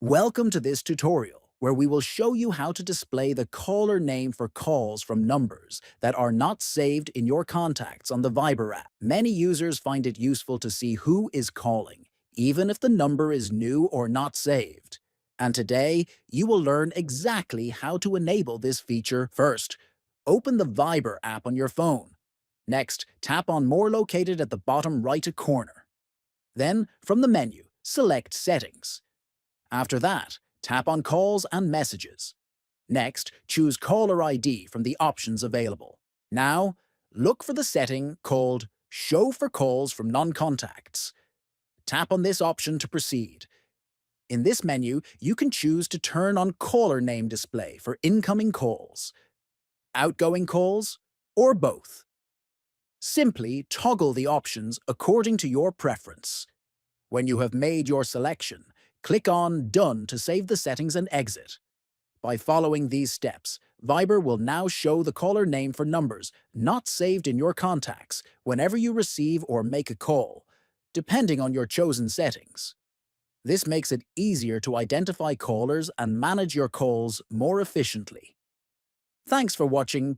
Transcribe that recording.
Welcome to this tutorial, where we will show you how to display the caller name for calls from numbers that are not saved in your contacts on the Viber app. Many users find it useful to see who is calling, even if the number is new or not saved. And today, you will learn exactly how to enable this feature. First, open the Viber app on your phone. Next, tap on More located at the bottom right corner. Then, from the menu, select Settings. After that, tap on Calls and Messages. Next, choose Caller ID from the options available. Now, look for the setting called Show for Calls from Non-Contacts. Tap on this option to proceed. In this menu, you can choose to turn on caller name display for incoming calls, outgoing calls, or both. Simply toggle the options according to your preference. When you have made your selection, click on Done to save the settings and exit. By following these steps, Viber will now show the caller name for numbers not saved in your contacts whenever you receive or make a call, depending on your chosen settings. This makes it easier to identify callers and manage your calls more efficiently. Thanks for watching.